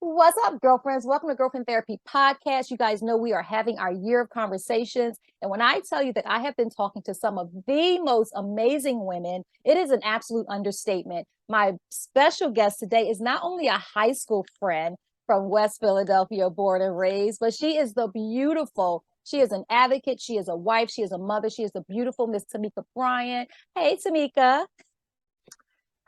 What's up, girlfriends? Welcome to Girlfriend Therapy Podcast. You guys know we are having our year of conversations. And when I tell you that I have been talking to some of the most amazing women, it is an absolute understatement. My special guest today is not only a high school friend from West Philadelphia, born and raised, but she is an advocate, she is a wife, she is a mother, she is the beautiful Miss Tomika Bryant. Hey, Tomika.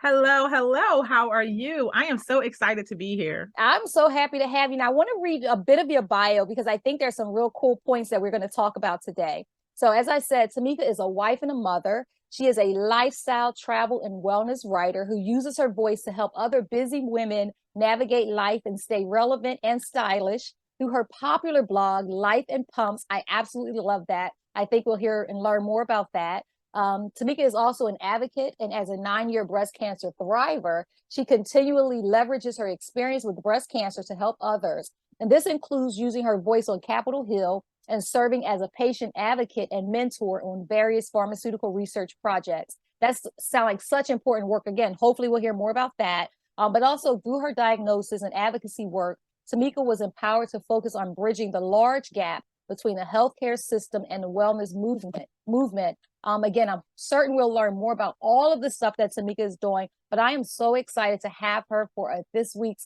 Hello, hello. How are you? I am so excited to be here. I'm so happy to have you. Now, I want to read a bit of your bio because I think there's some real cool points that we're going to talk about today. So, as I said, Tomika is a wife and a mother. She is a lifestyle, travel, and wellness writer who uses her voice to help other busy women navigate life and stay relevant and stylish through her popular blog, Life and Pumps. I absolutely love that. I think we'll hear and learn more about that. Tomika is also an advocate, and as a 9-year breast cancer thriver, she continually leverages her experience with breast cancer to help others. And this includes using her voice on Capitol Hill and serving as a patient advocate and mentor on various pharmaceutical research projects. That's sound like such important work. Again, hopefully we'll hear more about that. But also through her diagnosis and advocacy work, Tomika was empowered to focus on bridging the large gap between the healthcare system and the wellness movement. Again, I'm certain we'll learn more about all of the stuff that Tomika is doing, but I am so excited to have her for this week's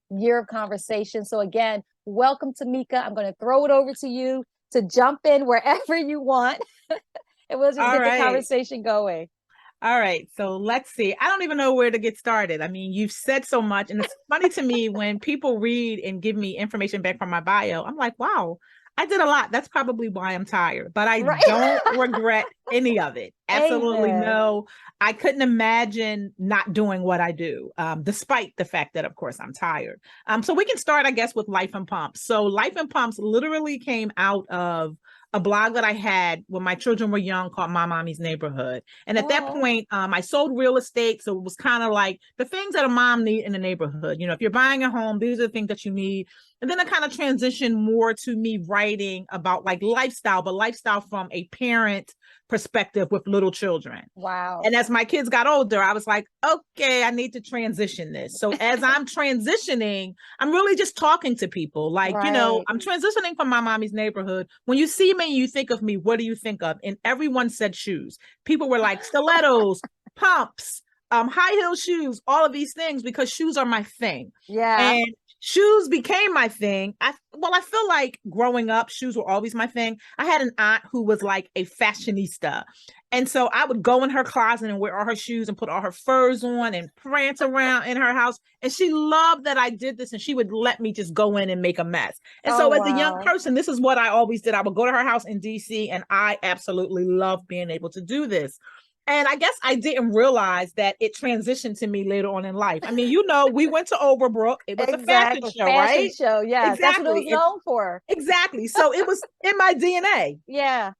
year of conversation. So again, welcome, Tomika. I'm going to throw it over to you to jump in wherever you want, and we'll just All get the right. conversation going. All right. So let's see. I don't even know where to get started. I mean, you've said so much. And it's funny to me when people read and give me information back from my bio, I'm like, wow, I did a lot. That's probably why I'm tired, but I Right. don't regret any of it. Absolutely Amen. no. I couldn't imagine not doing what I do, despite the fact that, of course, I'm tired. So we can start, I guess, with Life and Pumps. So Life and Pumps literally came out of a blog that I had when my children were young called My Mommy's Neighborhood. And at that Oh, point, I sold real estate. So it was kind of like the things that a mom need in the neighborhood. You know, if you're buying a home, these are the things that you need. And then I kind of transitioned more to me writing about like lifestyle, but lifestyle from a parent perspective with little children. wow. And as my kids got older, I was like, okay, I need to transition this. So as I'm transitioning, I'm really just talking to people. Like, Right. I'm transitioning from My Mommy's Neighborhood. When you see me, you think of me, what do you think of? And everyone said shoes. People were like stilettos, pumps, high heel shoes, all of these things, because shoes are my thing. Yeah. And shoes became my thing. I feel like growing up, shoes were always my thing. I had an aunt who was like a fashionista. And so I would go in her closet and wear all her shoes and put all her furs on and prance around in her house. And she loved that I did this, and she would let me just go in and make a mess. And Oh, so as a young wow. person, this is what I always did. I would go to her house in DC, and I absolutely loved being able to do this. And I guess I didn't realize that it transitioned to me later on in life. I mean, we went to Overbrook. It was a fashion Exactly. show, Fashion right? show. Yes. That's what it was Exactly. known for. Exactly. So it was in my DNA. Yeah.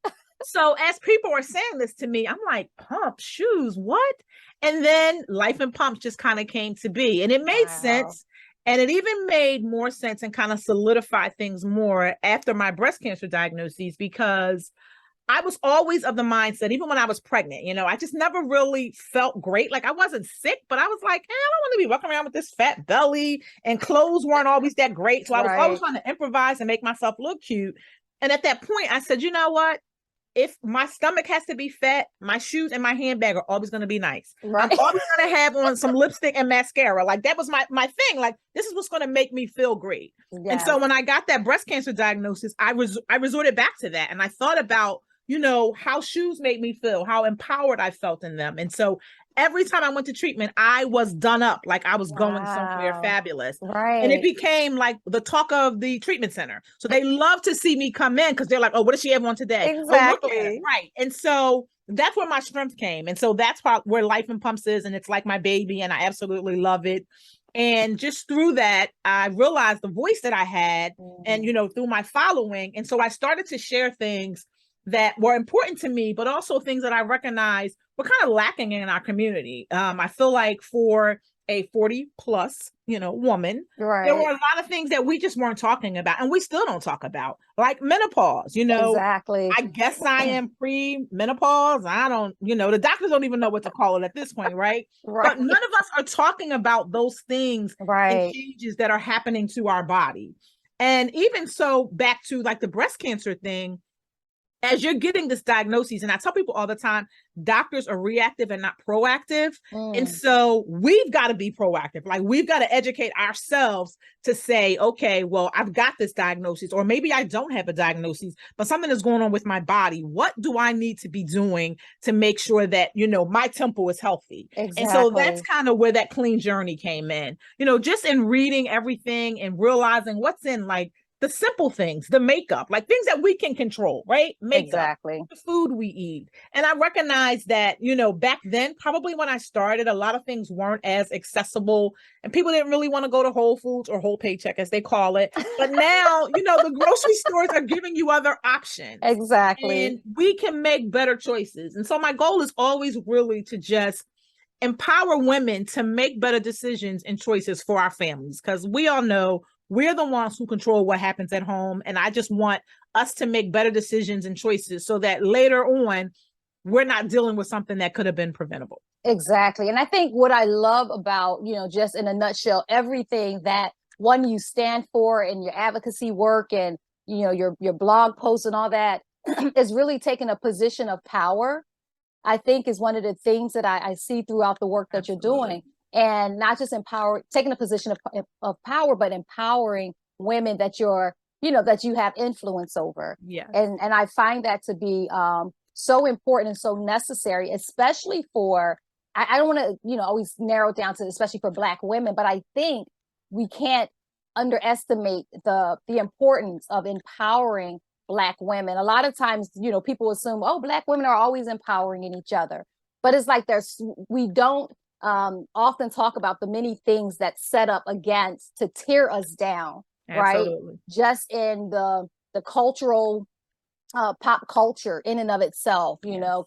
So as people are saying this to me, I'm like, pump shoes, what? And then Life and Pumps just kind of came to be, and it made Wow. sense. And it even made more sense and kind of solidified things more after my breast cancer diagnoses, because I was always of the mindset, even when I was pregnant, I just never really felt great. Like I wasn't sick, but I was like, I don't want to be walking around with this fat belly, and clothes weren't always that great. So I was always Right. trying to improvise and make myself look cute. And at that point, I said, you know what? If my stomach has to be fat, my shoes and my handbag are always going to be nice. I'm Right. always going to have on some lipstick and mascara. Like that was my thing. Like this is what's going to make me feel great. And so Yes. when I got that breast cancer diagnosis, I resorted back to that, and I thought about how shoes made me feel, how empowered I felt in them. And so every time I went to treatment, I was done up like I was going somewhere Wow. fabulous. And it Right. became like the talk of the treatment center. So they love to see me come in because they're like, oh, what does she have on today? Oh, look at her. Exactly. Right. And so that's where my strength came. And so that's where Life and Pumps is. And it's like my baby, and I absolutely love it. And just through that, I realized the voice that I had, and, Mhm. through my following. And so I started to share things that were important to me, but also things that I recognize were kind of lacking in our community. I feel like for a 40 plus, woman, there were Right. a lot of things that we just weren't talking about, and we still don't talk about, like menopause. Exactly. I guess I am pre-menopause. I don't, the doctors don't even know what to call it at this point, right? But none Right. of us are talking about those things and Right. changes that are happening to our body. And even so, back to like the breast cancer thing, as you're getting this diagnosis, and I tell people all the time, doctors are reactive and not proactive. And Mm. so we've got to be proactive. Like, we've got to educate ourselves to say, okay, well, I've got this diagnosis, or maybe I don't have a diagnosis, but something is going on with my body. What do I need to be doing to make sure that, my temple is healthy? And so that's Exactly. kind of where that clean journey came in, just in reading everything and realizing what's in, like, the simple things, the makeup, like things that we can control, right? Makeup, Exactly. the food we eat. And I recognize that, back then, probably when I started, a lot of things weren't as accessible, and people didn't really want to go to Whole Foods or Whole Paycheck, as they call it. But now, the grocery stores are giving you other options, Exactly. and we can make better choices. And so my goal is always really to just empower women to make better decisions and choices for our families, because we all know we're the ones who control what happens at home. And I just want us to make better decisions and choices so that later on, we're not dealing with something that could have been preventable. Exactly. And I think what I love about, just in a nutshell, everything that one you stand for in your advocacy work and, your blog posts and all that is really taking a position of power. I think is one of the things that I see throughout the work that you're Absolutely. doing, and not just taking a position of power, but empowering women that that you have influence over. Yes. And I find that to be so important and so necessary, especially for, I don't want to, always narrow it down to, especially for Black women, but I think we can't underestimate the importance of empowering Black women. A lot of times, people assume, oh, Black women are always empowering in each other. But it's like we don't often talk about the many things that set up against to tear us down, right? Absolutely. Just in the cultural pop culture in and of itself,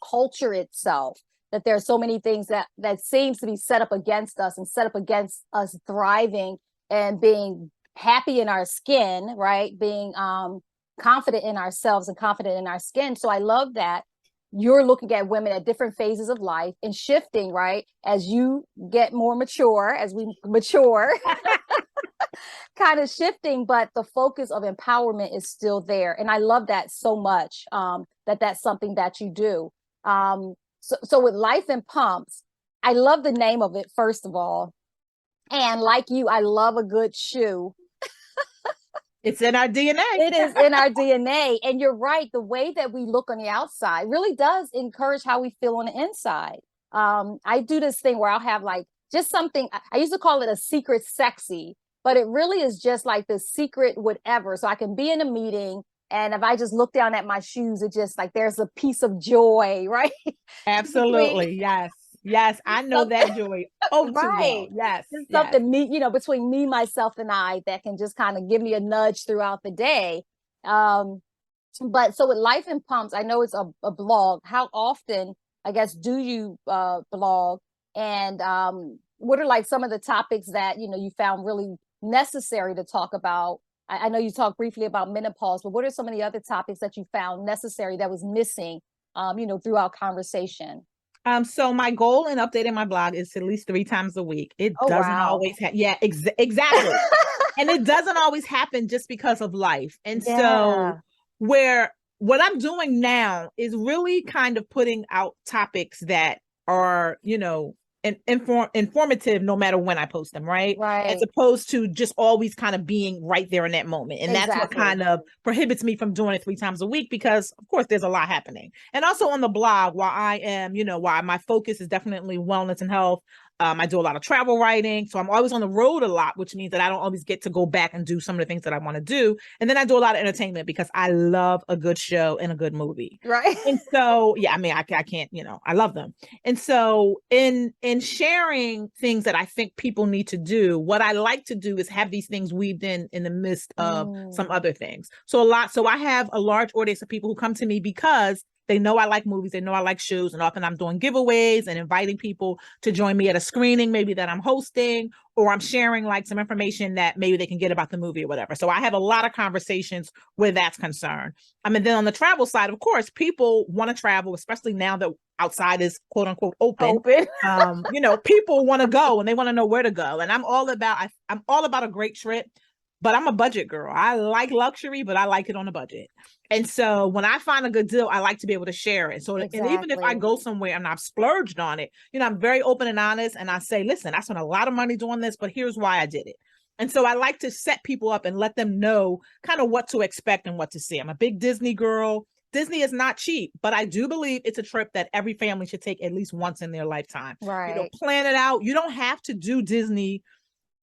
culture itself, that there's so many things that seems to be set up against us and set up against us thriving and being happy in our skin, right? Being confident in ourselves and confident in our skin. So I love that you're looking at women at different phases of life and shifting, right? As you get more mature, as we mature, kind of shifting, but the focus of empowerment is still there. And I love that so much, that's something that you do. So with Life in Pumps, I love the name of it, first of all. And like you, I love a good shoe. It's in our DNA. It is in our DNA. And you're right. The way that we look on the outside really does encourage how we feel on the inside. I do this thing where I'll have like just something, I used to call it a secret sexy, but it really is just like the secret whatever. So I can be in a meeting, and if I just look down at my shoes, it just like there's a piece of joy, right? Absolutely. Yes. Yes. I know that joy. Oh, too well. Right. Yes. It's Yes. something between me, myself, and I that can just kind of give me a nudge throughout the day. But so with Life in Pumps, I know it's a blog. How often, I guess, do you blog? And what are like some of the topics that, you found really necessary to talk about? I know you talked briefly about menopause, but what are some of the other topics that you found necessary that was missing, through our conversation? So my goal in updating my blog is at least 3 times a week. It Oh, doesn't wow. always happen. Yeah, exactly. And it doesn't always happen just because of life. And so Yeah. what I'm doing now is really kind of putting out topics that are, informative no matter when I post them, right? As Right. opposed to just always kind of being right there in that moment. And that's what Exactly. kind of prohibits me from doing it 3 times a week, because of course there's a lot happening. And also on the blog, while my focus is definitely wellness and health, I do a lot of travel writing. So I'm always on the road a lot, which means that I don't always get to go back and do some of the things that I want to do. And then I do a lot of entertainment because I love a good show and a good movie. Right. And so, yeah, I mean, I can't, I love them. And so in sharing things that I think people need to do, what I like to do is have these things weaved in the midst of some Mm. other things. So I have a large audience of people who come to me because They know I like movies. They know I like shows. And often I'm doing giveaways and inviting people to join me at a screening, maybe that I'm hosting, or I'm sharing like some information that maybe they can get about the movie or whatever. So I have a lot of conversations where that's concerned. I mean, then on the travel side, of course, people want to travel, especially now that outside is quote unquote open. People want to go and they want to know where to go. And I'm all about a great trip, but I'm a budget girl. I like luxury, but I like it on a budget. And so when I find a good deal, I like to be able to share it. So, and even if I go somewhere and I've splurged on it, I'm very open and honest. And I say, listen, I spent a lot of money doing this, but here's why I did it. And so I like to set people up and let them know kind of what to expect and what to see. I'm a big Disney girl. Disney is not cheap, but I do believe it's a trip that every family should take at least once in their lifetime. Right. Plan it out. You don't have to do Disney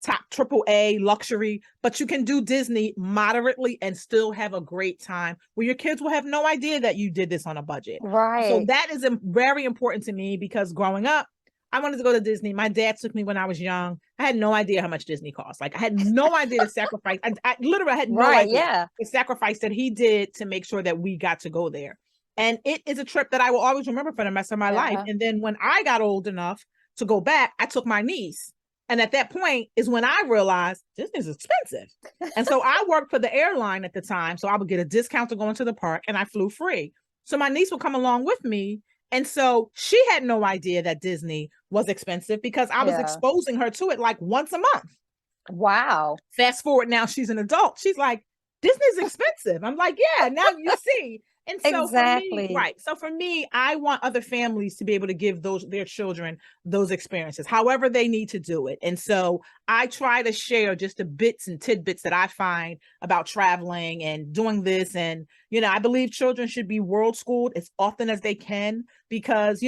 top AAA luxury, but you can do Disney moderately and still have a great time where your kids will have no idea that you did this on a budget. Right. So that is very important to me because growing up, I wanted to go to Disney. My dad took me when I was young. I had no idea how much Disney cost. Like I had no idea the sacrifice. I literally had no idea the sacrifice that he did to make sure that we got to go there. And it is a trip that I will always remember for the rest of my life. And then when I got old enough to go back, I took my niece. And at that point is when I realized Disney's expensive. And so I worked for the airline at the time. So I would get a discount to go into the park and I flew free. So my niece would come along with me. And so she had no idea that Disney was expensive because I was exposing her to it like once a month. Wow. Fast forward now, she's an adult. She's like, Disney's expensive. I'm like, yeah, now you see. And so for me, I want other families to be able to give their children those experiences, however they need to do it. And so I try to share just the bits and tidbits that I find about traveling and doing this. And, I believe children should be world schooled as often as they can because,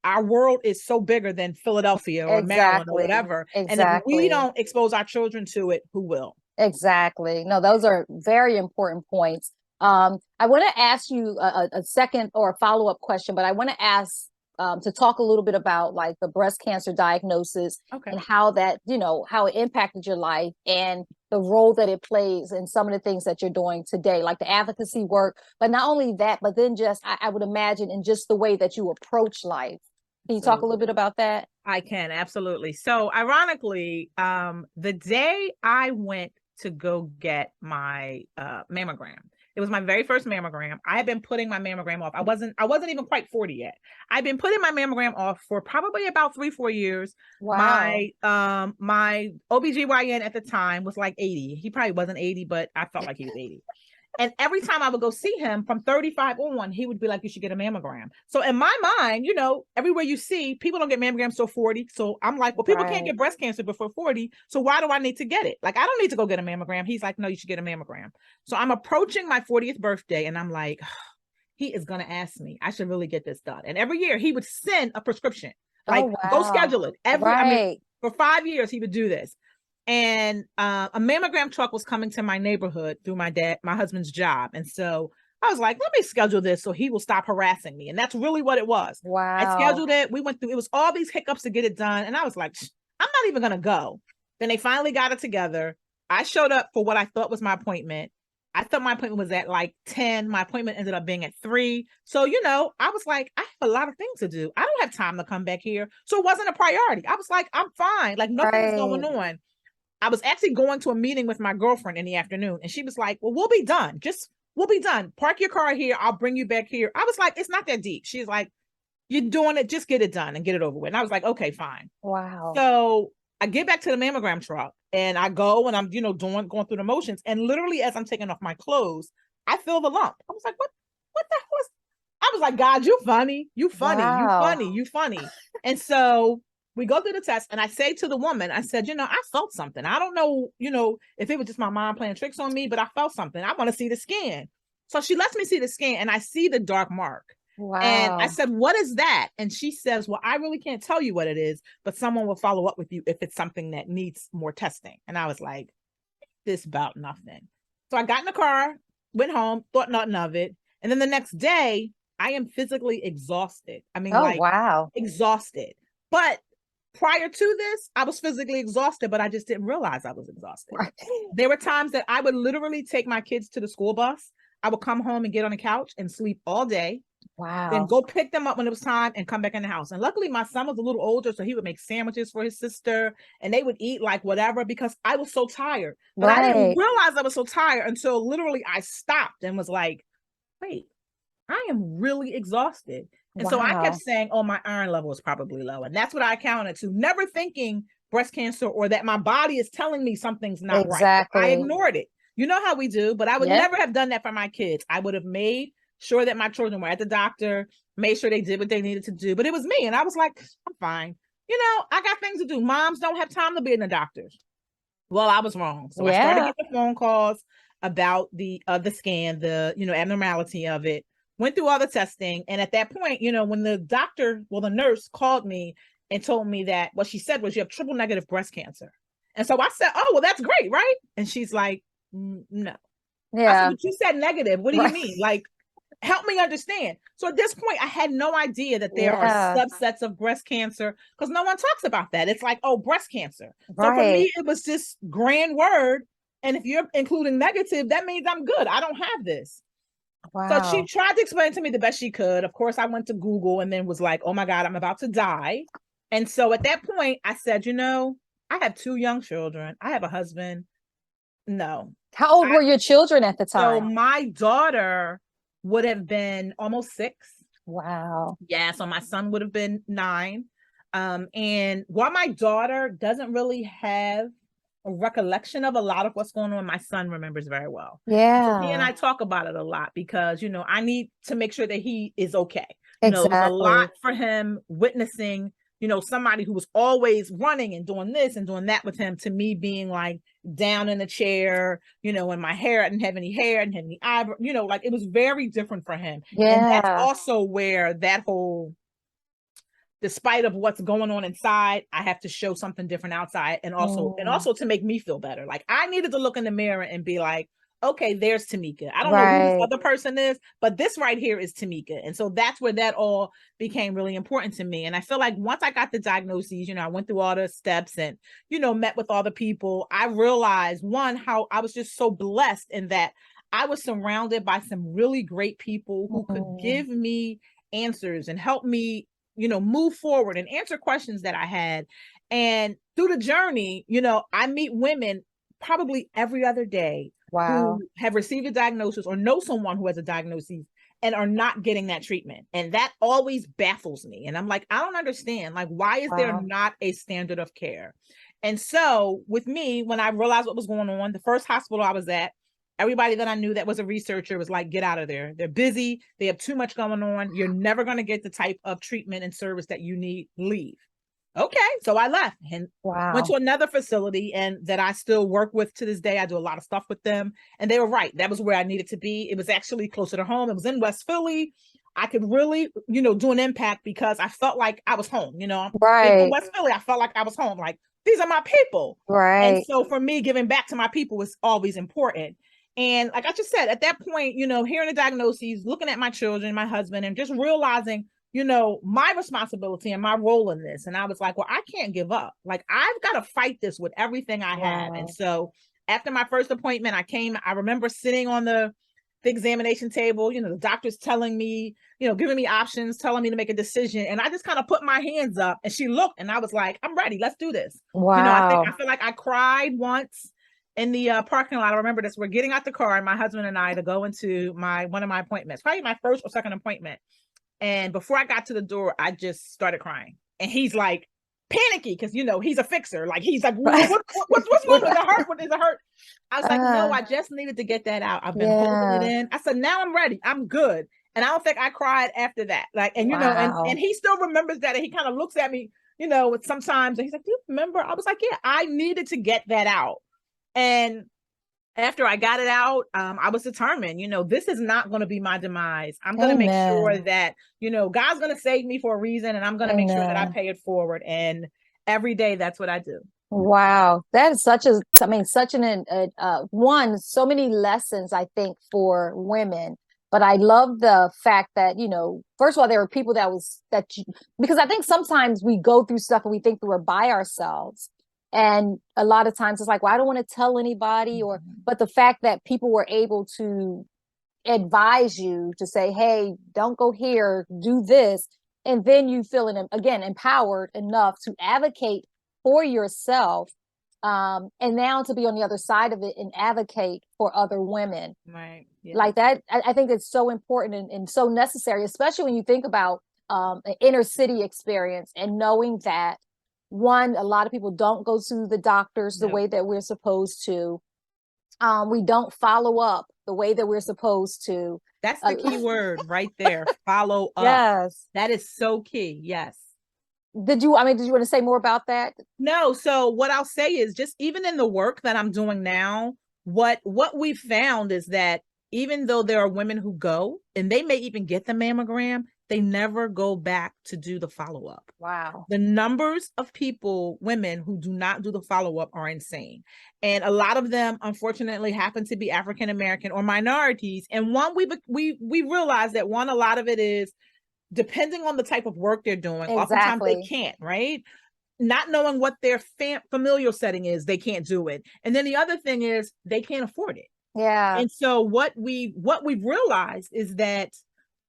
our world is so bigger than Philadelphia or Maryland or whatever. And if we don't expose our children to it, who will? Exactly. No, those are very important points. I want to ask you a second or a follow-up question, but I want to ask to talk a little bit about like the breast cancer diagnosis and how that, how it impacted your life and the role that it plays in some of the things that you're doing today, like the advocacy work, but not only that, but then just, I would imagine in just the way that you approach life. Can you talk a little bit about that? I can, absolutely. So ironically, the day I went to go get my mammogram, it was my very first mammogram. I had been putting my mammogram off. I wasn't even quite 40 yet. I'd been putting my mammogram off for probably about 3-4 years. Wow. My OBGYN at the time was like 80. He probably wasn't 80, but I felt like he was 80. And every time I would go see him from 35 on, he would be like, you should get a mammogram. So in my mind, everywhere you see, people don't get mammograms till 40. So I'm like, well, people can't get breast cancer before 40. So why do I need to get it? Like, I don't need to go get a mammogram. He's like, no, you should get a mammogram. So I'm approaching my 40th birthday and I'm like, he is going to ask me. I should really get this done. And every year he would send a prescription, like go schedule it. For 5 years, he would do this. And a mammogram truck was coming to my neighborhood through my husband's job. And so I was like, let me schedule this so he will stop harassing me. And that's really what it was. Wow. I scheduled it. We went through, it was all these hiccups to get it done. And I was like, I'm not even going to go. Then they finally got it together. I showed up for what I thought was my appointment. I thought my appointment was at like 10. My appointment ended up being at 3. So, I was like, I have a lot of things to do. I don't have time to come back here. So it wasn't a priority. I was like, I'm fine. Like nothing's going on. I was actually going to a meeting with my girlfriend in the afternoon and she was like, well, we'll be done. We'll be done. Park your car here. I'll bring you back here. I was like, it's not that deep. She's like, you're doing it. Just get it done and get it over with. And I was like, okay, fine. Wow. So I get back to the mammogram truck and I go and I'm, going through the motions. And literally as I'm taking off my clothes, I feel the lump. I was like, what the hell is, I was like, God, you funny. Wow. You funny. And so we go through the test and I say to the woman, I said, I felt something. I don't know, if it was just my mind playing tricks on me, but I felt something. I want to see the scan. So she lets me see the scan and I see the dark mark. Wow. And I said, what is that? And she says, well, I really can't tell you what it is, but someone will follow up with you if it's something that needs more testing. And I was like, this about nothing. So I got in the car, went home, thought nothing of it. And then the next day I am physically exhausted. I mean, wow. Exhausted. But prior to this, I was physically exhausted, but I just didn't realize I was exhausted. Right. There were times that I would literally take my kids to the school bus. I would come home and get on the couch and sleep all day. then Wow. go pick them up when it was time and come back in the house. And luckily my son was a little older, so he would make sandwiches for his sister and they would eat like whatever because I was so tired. But I didn't Right. realize I was so tired until literally I stopped and was like, wait, I am really exhausted. And so I kept Wow. saying, oh, my iron level is probably low. And that's what I counted to, never thinking breast cancer or that my body is telling me something's not right. I Exactly. ignored it. You know how we do, but I would Yeah. never have done that for my kids. I would have made sure that my children were at the doctor, made sure they did what they needed to do. But it was me. And I was like, I'm fine. You know, I got things to do. Moms don't have time to be in the doctors. Well, I was wrong. So I started Yeah. getting phone calls about the scan, the abnormality of it. Went through all the testing, and at that point, when the nurse called me and told me that what she said was you have triple negative breast cancer. And so I said, "Oh, well, that's great, right?" And she's like, "No." I said, Yeah. "But you said negative. What do you Right. mean? Like, help me understand." So at this point, I had no idea that there are Yeah. subsets of breast cancer because no one talks about that. It's like, oh, breast cancer. So for Right. me, it was just grand word. And if you're including negative, that means I'm good. I don't have this. So she Wow. tried to explain to me the best she could. Of course, I went to Google and then was like, oh my God, I'm about to die. And so at that point, I said, I have two young children. I have a husband. No. How old I, were your children at the so time? my daughter would have been almost 6. Wow. Yeah, so my son would have been 9. And while my daughter doesn't really have a recollection of a lot of what's going on, my son remembers very well. And so he and Yeah. I talk about it a lot because, I need to make sure that he is okay. It was a lot Exactly. for him witnessing, somebody who was always running and doing this and doing that with him to me being like down in the chair, and my hair, I didn't have any hair, and any eyebrow, like it was very different for him. And that's Yeah. also where that whole, despite of what's going on inside, I have to show something different outside, and Mm. also to make me feel better. Like I needed to look in the mirror and be like, okay, there's Tomika. I don't know who this Right. other person is, but this right here is Tomika. And so that's where that all became really important to me. And I feel like once I got the diagnoses, I went through all the steps and, met with all the people, I realized, one, how I was just so blessed in that I was surrounded by some really great people who could Mm. give me answers and help me, move forward and answer questions that I had. And through the journey, I meet women probably every other day Wow. who have received a diagnosis or know someone who has a diagnosis and are not getting that treatment. And that always baffles me. And I'm like, I don't understand. Like, why is there Wow. not a standard of care? And so with me, when I realized what was going on, the first hospital I was at, everybody that I knew that was a researcher was like, get out of there. They're busy. They have too much going on. You're never going to get the type of treatment and service that you need. Leave. Okay. So I left and went to Wow. another facility and that I still work with to this day. I do a lot of stuff with them. And they were right. That was where I needed to be. It was actually closer to home. It was in West Philly. I could really, do an impact because I felt like I was home. Being from Right. West Philly, I felt like I was home. Like, these are my people. And Right. so for me, giving back to my people was always important. And like I just said, at that point, hearing the diagnoses, looking at my children, my husband, and just realizing, my responsibility and my role in this. And I was like, well, I can't give up. Like, I've got to fight this with everything I have. And Wow. so after my first appointment, I remember sitting on the examination table, the doctor's telling me, giving me options, telling me to make a decision. And I just kind of put my hands up and she looked and I was like, I'm ready. Let's do this. I Wow. feel like I cried once in the parking lot. I remember this. We're getting out the car, and my husband and I, to go into one of my appointments, probably my first or second appointment. And before I got to the door, I just started crying. And he's like panicky because he's a fixer. Like he's like, Right. what's wrong? Is it hurt? What is it hurt? I was like, no, uh, I just needed to get that out. I've been holding it yeah. in. I said, now I'm ready. I'm good. And I don't think I cried after that. Like, and and Wow. he still remembers that. And he kind of looks at me, sometimes, and he's like, do you remember? I was like, yeah, I needed to get that out. And after I got it out, I was determined, this is not going to be my demise. I'm going to make sure Amen. that, God's going to save me for a reason, and I'm going to make sure that I Amen. pay it forward. And every day, that's what I do. Wow, that is I mean, such one, so many lessons, I think, for women. But I love the fact that, first of all, there were people because I think sometimes we go through stuff and we think that we're by ourselves. And a lot of times it's like, well, I don't want to tell anybody, Mhm. but the fact that people were able to advise you to say, hey, don't go here, do this. And then you feeling, again, empowered enough to advocate for yourself. And now to be on the other side of it and advocate for other women. Right. Yeah. Like that, I think it's so important and so necessary, especially when you think about an inner city experience and knowing that, one, a lot of people don't go to the doctors the way that we're supposed to. We don't follow up the way that we're supposed to. That's the key word right there. Follow up. Yes. That is so key. Yes. Did you want to say more about that? No. So what I'll say is, just even in the work that I'm doing now, what we've found is that even though there are women who go and they may even get the mammogram, they never go back to do the follow-up. Wow. The numbers of women who do not do the follow-up are insane. And a lot of them, unfortunately, happen to be African American or minorities. And one, we realize that a lot of it is depending on the type of work they're doing. Exactly. Oftentimes they can't, right? Not knowing what their familial setting is, they can't do it. And then the other thing is they can't afford it. Yeah. And so what we've realized is that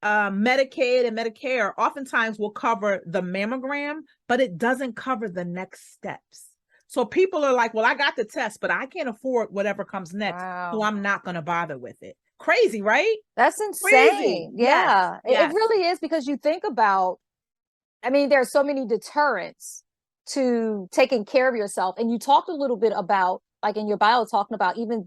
Medicaid and Medicare oftentimes will cover the mammogram, but it doesn't cover the next steps. So people are like, well, I got the test, but I can't afford whatever comes next. Wow. So I'm not going to bother with it. Crazy, right? That's insane. Crazy. Yeah. Yes. It really is, because you think about, I mean, there's so many deterrents to taking care of yourself. And you talked a little bit about, like in your bio, talking about even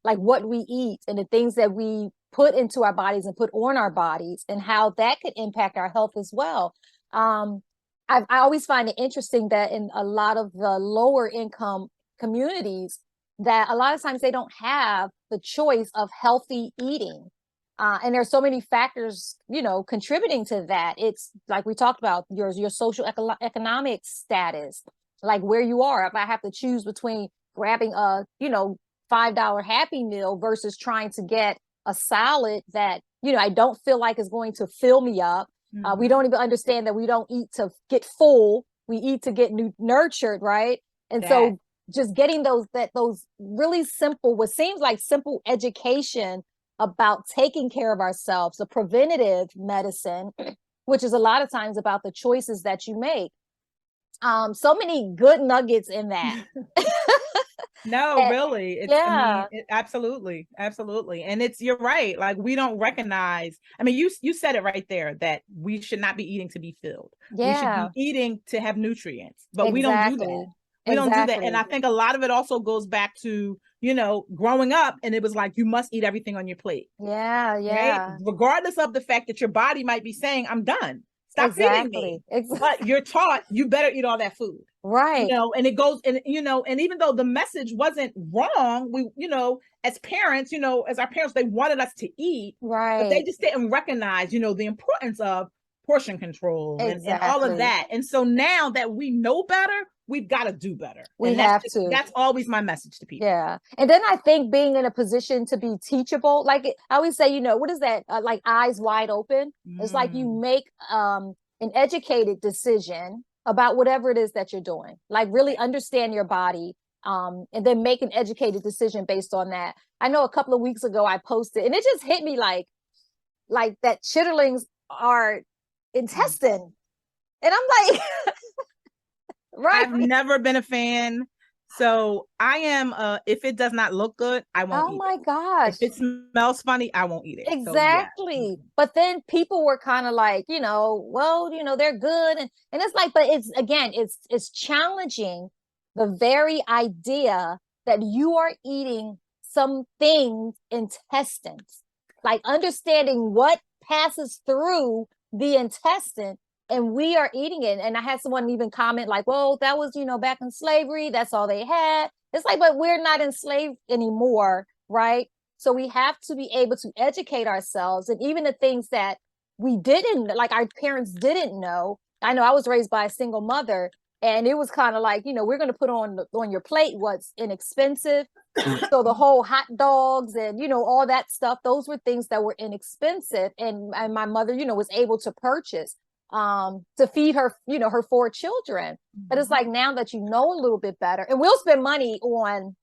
like what we eat and the things that we put into our bodies and put on our bodies, and how that could impact our health as well. I always find it interesting that in a lot of the lower income communities, that a lot of times they don't have the choice of healthy eating. And there's so many factors, contributing to that. It's like we talked about your social economic status, like where you are. If I have to choose between grabbing a, $5 Happy Meal versus trying to get a salad that, I don't feel like is going to fill me up. Mm-hmm. We don't even understand that we don't eat to get full. We eat to get nurtured, right? And so just getting those really simple, what seems like simple education about taking care of ourselves, the preventative medicine, which is a lot of times about the choices that you make. So many good nuggets in that. No, really. I mean, absolutely. Absolutely. And you're right. Like, we don't recognize, I mean, you said it right there, that we should not be eating to be filled. Yeah. We should be eating to have nutrients, but we don't do that. We don't do that. And I think a lot of it also goes back to, growing up, and it was like, you must eat everything on your plate. Yeah. Yeah. Right? Regardless of the fact that your body might be saying, I'm done. Stop feeding me. But you're taught you better eat all that food. Right. And it goes, and and even though the message wasn't wrong, we, as parents, as our parents, they wanted us to eat. Right. But they just didn't recognize, the importance of portion control and all of that. And so now that we know better, we've got to do better. We have to. That's always my message to people. Yeah. And then I think being in a position to be teachable, like I always say, what is that? Like eyes wide open. It's like you make an educated decision about whatever it is that you're doing, like really understand your body, and then make an educated decision based on that. I know a couple of weeks ago I posted, and it just hit me like that chitterlings are intestine. And I'm like, right. I've never been a fan. So I am, if it does not look good, I won't eat it. Oh my gosh. If it smells funny, I won't eat it. Exactly. So, yeah. But then people were kind of like, well, they're good. And it's like, but it's challenging the very idea that you are eating some things, intestines, like understanding what passes through the intestine, and we are eating it. And I had someone even comment like, well, that was, back in slavery, that's all they had. It's like, but we're not enslaved anymore, right? So we have to be able to educate ourselves, and even the things that we didn't, like our parents didn't know. I know I was raised by a single mother, and it was kind of like, we're going to put on your plate what's inexpensive. So the whole hot dogs and, all that stuff, those were things that were inexpensive. And my mother, was able to purchase to feed her, her 4 children. Mm-hmm. But it's like, now that you know a little bit better, and we'll spend money on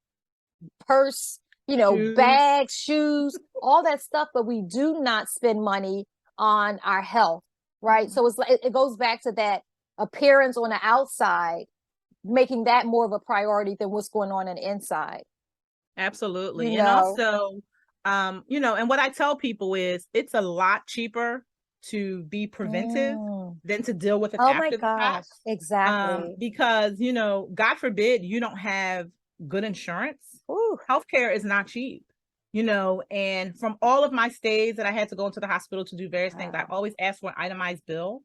purse Shoes. bags, shoes, all that stuff, but we do not spend money on our health, right? Mhm. So it's like it goes back to that appearance on the outside, making that more of a priority than what's going on the inside. You Absolutely. And know, also, and what I tell people is it's a lot cheaper to be preventive mm. than to deal with it Oh my after the gosh, fact. exactly. Because, God forbid you don't have good insurance. Ooh, Healthcare is not cheap, and from all of my stays that I had to go into the hospital to do various things, I wow. always asked for an itemized bill.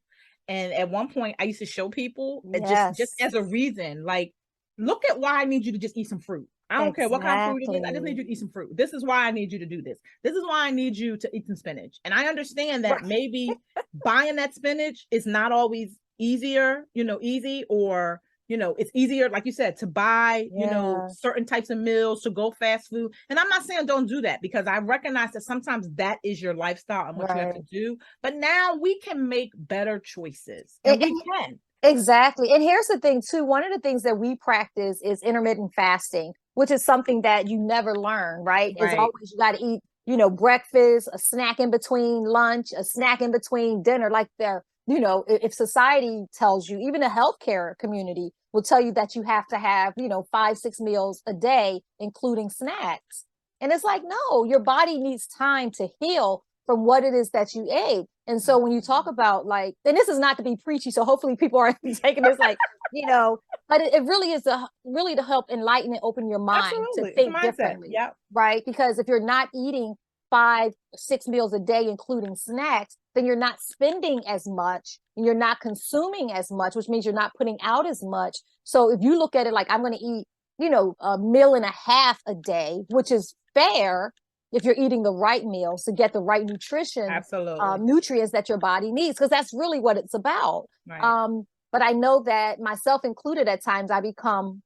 And at one point I used to show people just Yes, as a reason, like, look at why I need you to just eat some fruit. I don't care what kind of fruit it is. I just need exactly. you to eat some fruit. This is why I need you to do this. This is why I need you to eat some spinach. And I understand that Right. maybe buying that spinach is not always easy, or it's easier, like you said, to buy, Yeah, certain types of meals, to go fast food. And I'm not saying don't do that, because I recognize that sometimes that is your lifestyle and what you have to right. do. But now we can make better choices, and It, we can. exactly. And here's the thing, too. One of the things that we practice is intermittent fasting, which is something that you never learn, right? It's Right. always you got to eat, breakfast, a snack in between lunch, a snack in between dinner. Like they're, if society tells you, even the healthcare community will tell you that you have to have, 5, 6 meals a day, including snacks. And it's like, no, your body needs time to heal from what it is that you ate. And so when you talk about like, and this is not to be preachy, so hopefully people are taking this like, but it really is really to help enlighten and open your mind to Absolutely. It's a think mindset. differently, Yep. right? Because if you're not eating 5, 6 meals a day, including snacks, then you're not spending as much and you're not consuming as much, which means you're not putting out as much. So if you look at it like I'm going to eat, a meal and a half a day, which is fair if you're eating the right meals to get the right Absolutely. nutrients that your body needs, because that's really what it's about. Right. But I know that myself included, at times I become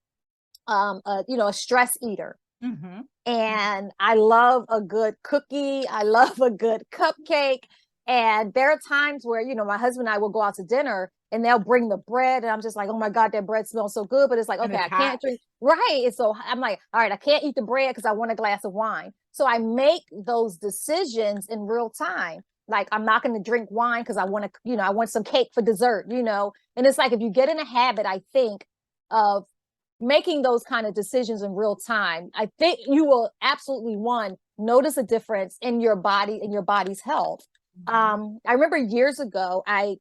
a stress eater. Mm-hmm. And I love a good cookie. I love a good cupcake. And there are times where, my husband and I will go out to dinner and they'll bring the bread. And I'm just like, oh my God, that bread smells so good. But it's like, And okay, it's I hot. can't drink. Right. And so I'm like, all right, I can't eat the bread because I want a glass of wine. So I make those decisions in real time. Like, I'm not going to drink wine because I want to, I want some cake for dessert. And it's like, if you get in a habit, I think, of making those kind of decisions in real time, I think you will absolutely, one, notice a difference in your body and your body's health. Mm-hmm. I remember years ago, I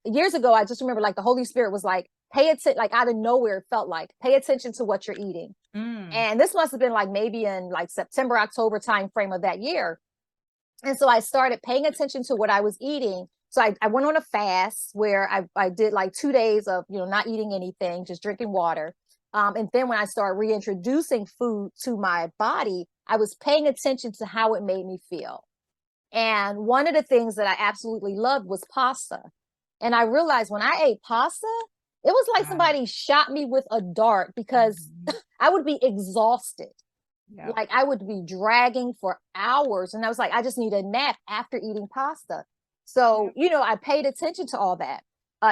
just remember like the Holy Spirit was like, pay attention, like out of nowhere, it felt like, pay attention to what you're eating. Mm. And this must have been like maybe in like September, October time frame of that year. And so I started paying attention to what I was eating. So I went on a fast where I did like 2 days of, not eating anything, just drinking water. And then when I started reintroducing food to my body, I was paying attention to how it made me feel. And one of the things that I absolutely loved was pasta. And I realized when I ate pasta, it was like Wow. somebody shot me with a dart, because Mm-hmm. I would be exhausted. Yep. Like I would be dragging for hours. And I was like, I just need a nap after eating pasta. So, Yep. I paid attention to all that.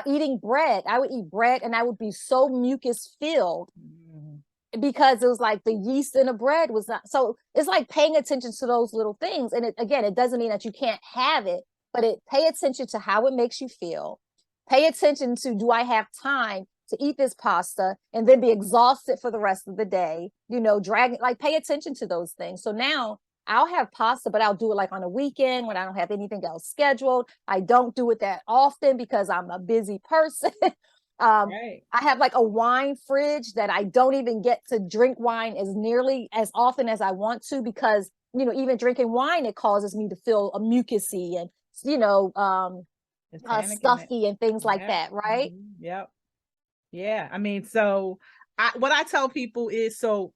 Eating bread, I would eat bread and I would be so mucus filled, Mm-hmm. because it was like the yeast in the bread was not. So it's like paying attention to those little things. And it doesn't mean that you can't have it, but pay attention to how it makes you feel. Pay attention to, do I have time to eat this pasta and then be exhausted for the rest of the day, dragging, like pay attention to those things. So now I'll have pasta, but I'll do it like on a weekend when I don't have anything else scheduled. I don't do it that often because I'm a busy person. Right. I have like a wine fridge that I don't even get to drink wine as nearly as often as I want to, because, even drinking wine, it causes me to feel a mucusy and, you know, um, It's tannic in it. stuffy and things like Yeah. that, right? Mm-hmm. Yep. Yeah. I mean, so what I tell people is, so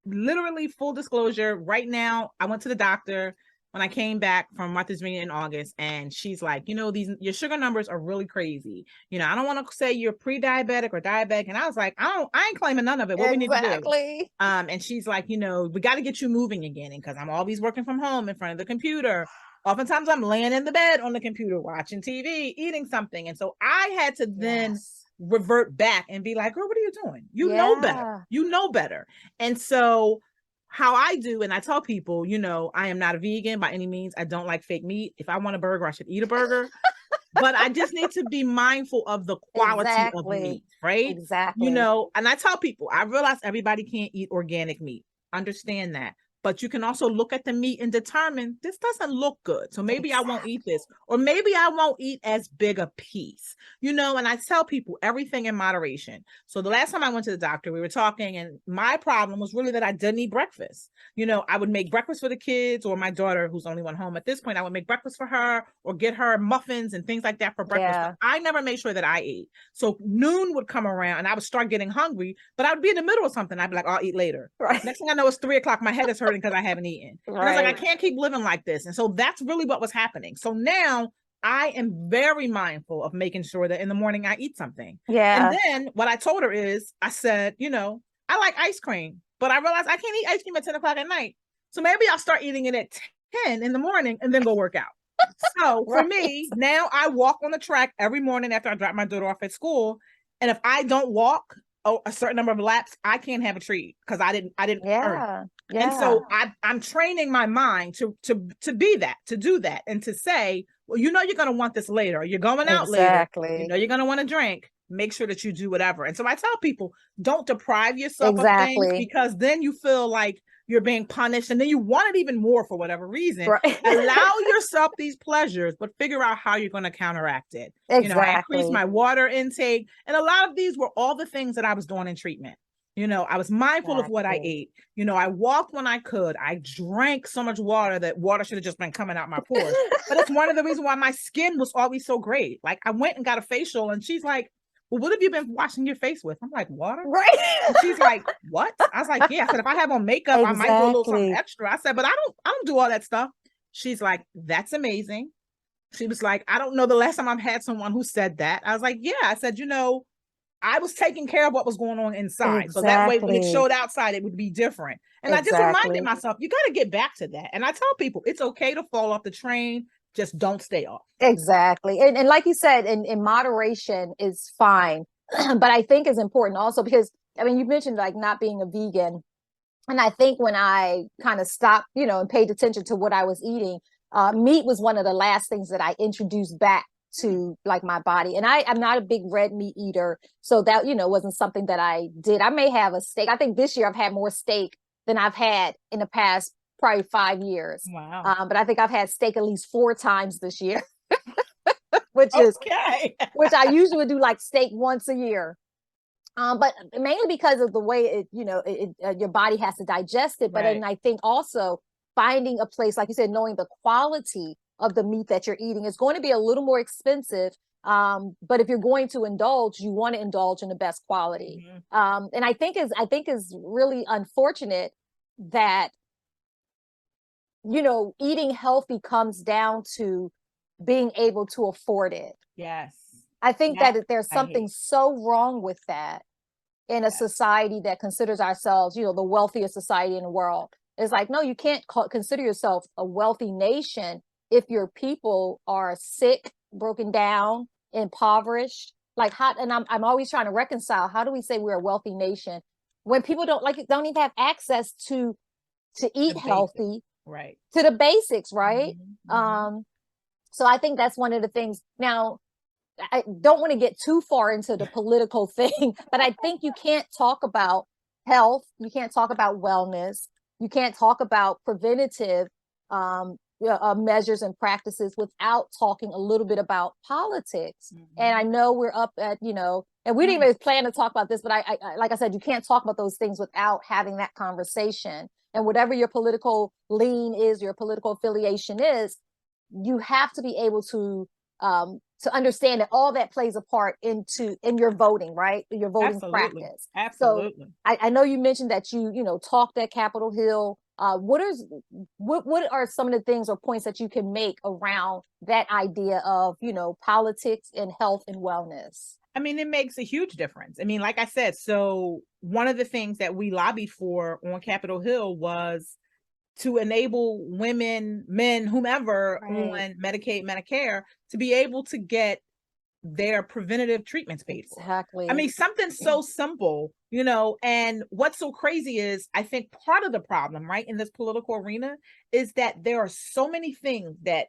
literally, full disclosure, right now I went to the doctor when I came back from Martha's Vineyard in August, and she's like, these your sugar numbers are really crazy. I don't want to say you're pre-diabetic or diabetic. And I was like, I ain't claiming none of it. What we need to do. Exactly. And she's like, we got to get you moving again. And because I'm always working from home in front of the computer, oftentimes I'm laying in the bed on the computer, watching TV, eating something. And so I had to then Yes. revert back and be like, girl, what are you doing? You know better. Yeah. You know better. And so how I do, and I tell people, you know, I am not a vegan by any means. I don't like fake meat. If I want a burger, I should eat a burger. But I just need to be mindful of the quality of Exactly. meat, right? You Exactly. know, and I tell people, I realize everybody can't eat organic meat. Understand that. But you can also look at the meat and determine this doesn't look good. So maybe I won't eat this, or maybe I won't eat as big a piece, you know, and I tell people everything in moderation. So the last time I went to the doctor, we were talking, and my problem was really that I didn't eat breakfast. You know, I would make breakfast for the kids, or my daughter, who's only one home at this point, I would make breakfast for her or get her muffins and things like that for breakfast. Yeah. But I never made sure that I ate. So noon would come around and I would start getting hungry, but I would be in the middle of something. I'd be like, I'll eat later. Right. Next thing I know, it's 3 o'clock. My head is hurting because I haven't eaten. Right. And I was like, I can't keep living like this. And so that's really what was happening. So now I am very mindful of making sure that in the morning I eat something. Yeah. And then what I told her is, I said, you know, I like ice cream, but I realized I can't eat ice cream at 10 o'clock at night. So maybe I'll start eating it at 10 in the morning and then go work out. So for me, now I walk on the track every morning after I drop my daughter off at school. And if I don't walk a certain number of laps, I can't have a treat because I didn't earn it. Yeah. And so I'm training my mind to be that, to do that, and to say, well, you know, you're going to want this later. You're going out later. You know, you're going to want to drink. Make sure that you do whatever. And so I tell people, don't deprive yourself of things, because then you feel like you're being punished, and then you want it even more for whatever reason. Right. Allow yourself these pleasures, but figure out how you're going to counteract it. You know, I increased my water intake, and a lot of these were all the things that I was doing in treatment. You know, I was mindful of what I ate. You know, I walked when I could. I drank so much water that water should have just been coming out my pores. But it's one of the reasons why my skin was always so great. Like, I went and got a facial, and she's like, well, what have you been washing your face with? I'm like, water. Right. And she's like, what? I was like, yeah. I said, if I have on makeup, I might do a little something extra. I said, but I don't do all that stuff. She's like, that's amazing. She was like, I don't know the last time I've had someone who said that. I was like, yeah. I said, you know, I was taking care of what was going on inside. So that way, when it showed outside, it would be different. And I just reminded myself, you got to get back to that. And I tell people, it's okay to fall off the train. Just don't stay off. Exactly. And like you said, in moderation is fine. But I think is important also because, I mean, you mentioned like not being a vegan. And I think when I kind of stopped, you know, and paid attention to what I was eating, meat was one of the last things that I introduced back to like my body. And I'm not a big red meat eater. So that, you know, wasn't something that I did. I may have a steak. I think this year I've had more steak than I've had in the past probably 5 years. Wow. But I think I've had steak at least 4 times this year, which is which I usually would do like steak once a year. But mainly because of the way it, you know, your body has to digest it. But then I think also finding a place, like you said, knowing the quality of the meat that you're eating is going to be a little more expensive. But if you're going to indulge, you want to indulge in the best quality. And I think is really unfortunate that, you know, eating healthy comes down to being able to afford it. Yes. I think that there's something so wrong with that in a society that considers ourselves, you know, the wealthiest society in the world. It's like, no, you can't consider yourself a wealthy nation if your people are sick, broken down, impoverished. Like, how, and I'm always trying to reconcile, how do we say we're a wealthy nation when people don't even have access to eat healthy, to the basics, right? So I think that's one of the things. Now, I don't want to get too far into the political thing, but I think you can't talk about health, you can't talk about wellness, you can't talk about preventative measures and practices without talking a little bit about politics. And I know we're up at, you know, and we didn't even plan to talk about this, but I like I said, you can't talk about those things without having that conversation. And whatever your political lean is, your political affiliation is, you have to be able to understand that all that plays a part in your voting, right? Your voting practice. Absolutely. So I know you mentioned that you know, talked at Capitol Hill. What are some of the things or points that you can make around that idea of, you know, politics and health and wellness? I mean, it makes a huge difference. I mean, like I said, so one of the things that we lobbied for on Capitol Hill was to enable women, men, whomever on Medicaid, Medicare to be able to get their preventative treatments paid for. Exactly. I mean, something so simple, you know, and what's so crazy is I think part of the problem, right, in this political arena is that there are so many things that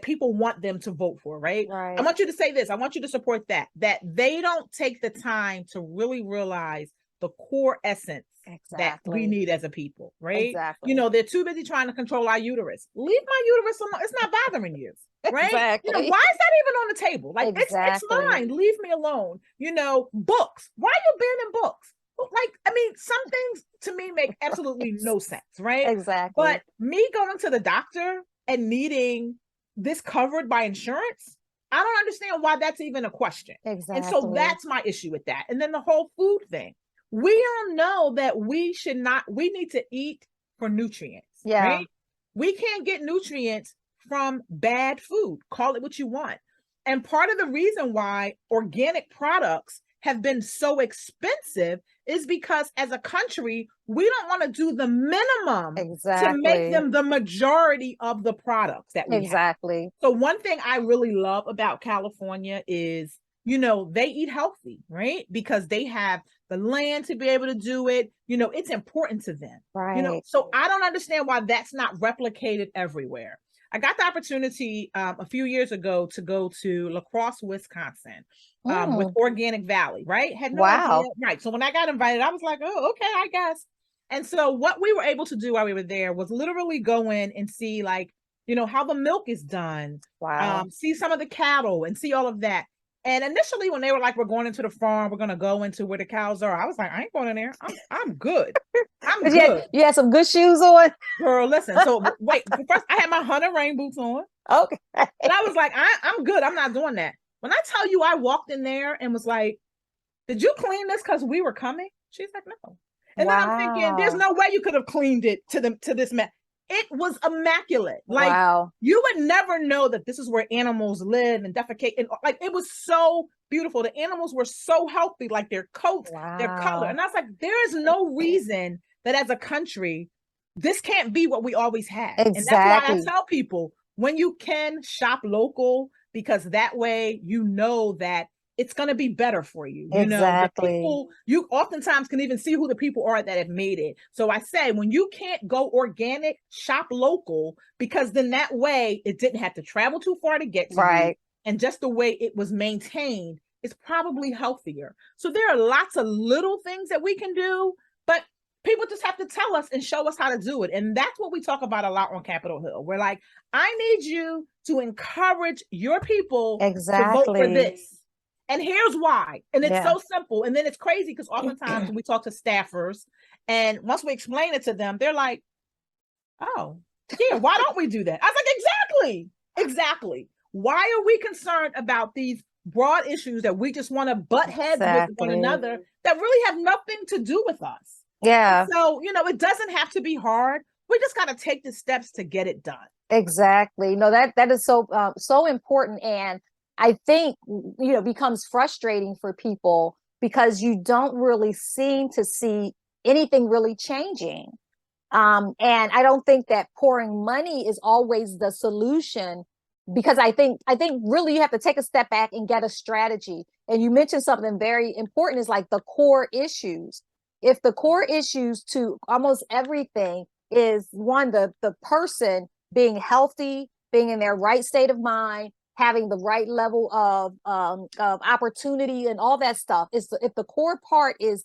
people want them to vote for, right? Right. I want you to say this, I want you to support that they don't take the time to really realize the core essence that we need as a people, right? Exactly. You know, they're too busy trying to control our uterus. Leave my uterus alone. It's not bothering you, right? Exactly. You know, why is that even on the table? Like, it's mine. Leave me alone. You know, books. Why are you banning books? Like, I mean, some things to me make absolutely no sense, right? Exactly. But me going to the doctor and needing this covered by insurance, I don't understand why that's even a question. Exactly. And so that's my issue with that. And then the whole food thing. We all know that we need to eat for nutrients, right? We can't get nutrients from bad food. Call it what you want. And part of the reason why organic products have been so expensive is because as a country, we don't want to do the minimum to make them the majority of the products that we have. So one thing I really love about California is, you know, they eat healthy, right? Because they have the land to be able to do it. You know, it's important to them. Right. You know, so I don't understand why that's not replicated everywhere. I got the opportunity a few years ago to go to La Crosse, Wisconsin, with Organic Valley, right? Had no idea. Right. So when I got invited, I was like, oh, okay, I guess. And so what we were able to do while we were there was literally go in and see, like, you know, how the milk is done. See some of the cattle and see all of that. And initially when they were like, we're going into the farm, we're going to go into where the cows are, I was like, I ain't going in there. I'm good. I'm good. You had some good shoes on? Girl, listen. So wait, first I had my hunter rain boots on. Okay. And I was like, I'm good. I'm not doing that. When I tell you I walked in there and was like, did you clean this because we were coming? She's like, no. And then I'm thinking, there's no way you could have cleaned it to this man. It was immaculate. Like, you would never know that this is where animals live and defecate. And like, it was so beautiful. The animals were so healthy, like their coats, their color. And I was like, there is no reason that as a country, this can't be what we always had. And that's why I tell people, when you can shop local, because that way, you know that it's going to be better for you. You know, the people, you oftentimes can even see who the people are that have made it. So I say, when you can't go organic, shop local, because then that way it didn't have to travel too far to get to you. And just the way it was maintained is probably healthier. So there are lots of little things that we can do, but people just have to tell us and show us how to do it. And that's what we talk about a lot on Capitol Hill. We're like, I need you to encourage your people to vote for this. And here's why. And it's so simple. And then it's crazy because oftentimes when we talk to staffers and once we explain it to them, they're like, oh, yeah, why don't we do that? I was like, exactly. Why are we concerned about these broad issues that we just want to butt heads with one another that really have nothing to do with us? And so, you know, it doesn't have to be hard. We just got to take the steps to get it done. Exactly. No, that is so important. And I think, you know, becomes frustrating for people because you don't really seem to see anything really changing. And I don't think that pouring money is always the solution, because I think really you have to take a step back and get a strategy. And you mentioned something very important, is like the core issues. If the core issues to almost everything is one, the person being healthy, being in their right state of mind, having the right level of opportunity and all that stuff, is if the core part is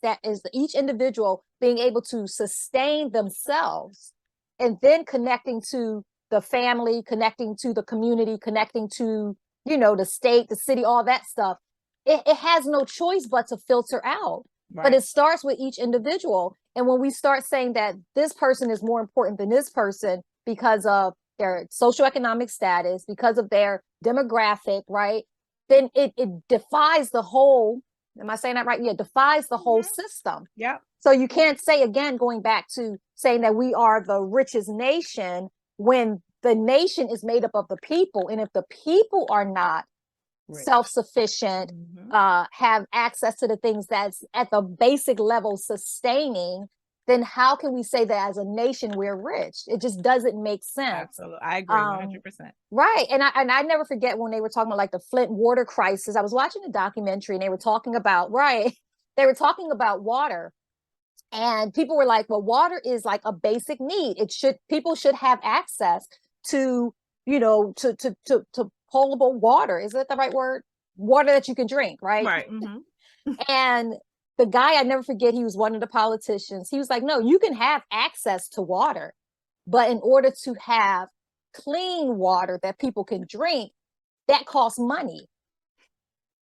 each individual being able to sustain themselves, and then connecting to the family, connecting to the community, connecting to, you know, the state, the city, all that stuff, it has no choice but to filter out. But it starts with each individual. And when we start saying that this person is more important than this person because of their socioeconomic status, because of their demographic, right? Then it defies the whole, am I saying that right? Yeah, defies the whole system. Yeah. So you can't say, again, going back to saying that we are the richest nation when the nation is made up of the people. And if the people are not self-sufficient, have access to the things that's at the basic level sustaining, then how can we say that as a nation we're rich? It just doesn't make sense. Absolutely. I agree 100%. Right. And I never forget when they were talking about like the Flint water crisis. I was watching a documentary and they were talking about, right, they were talking about water. And people were like, well, water is like a basic need. People should have access to, to potable water. Is that the right word? Water that you can drink, right? Right. Mm-hmm. And the guy, I never forget, he was one of the politicians. He was like, no, you can have access to water, but in order to have clean water that people can drink, that costs money.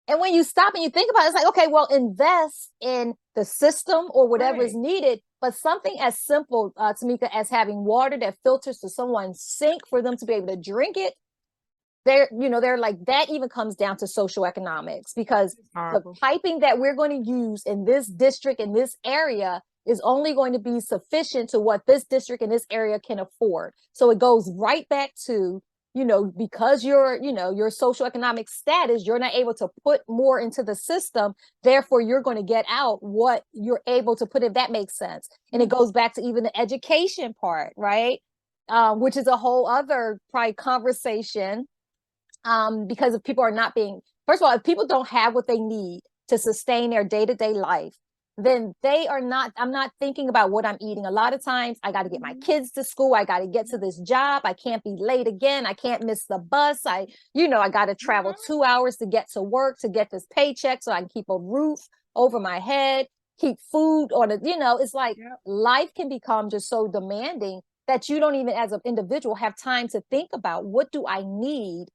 And when you stop and you think about it, it's like, okay, well, invest in the system or whatever is needed. But something as simple, Tomika, as having water that filters to someone's sink for them to be able to drink it, they're like, that even comes down to social economics, because the piping that we're going to use in this district, in this area, is only going to be sufficient to what this district and this area can afford. So it goes right back to, because your socioeconomic status, you're not able to put more into the system. Therefore, you're going to get out what you're able to put in. That makes sense. And it goes back to even the education part, right? Which is a whole other probably conversation. Because if people are not being, first of all, if people don't have what they need to sustain their day-to-day life, then I'm not thinking about what I'm eating. A lot of times I got to get my kids to school. I got to get to this job. I can't be late again. I can't miss the bus. I got to travel 2 hours to get to work, to get this paycheck so I can keep a roof over my head, keep food on it. It's like life can become just so demanding that you don't even as an individual have time to think about what do I need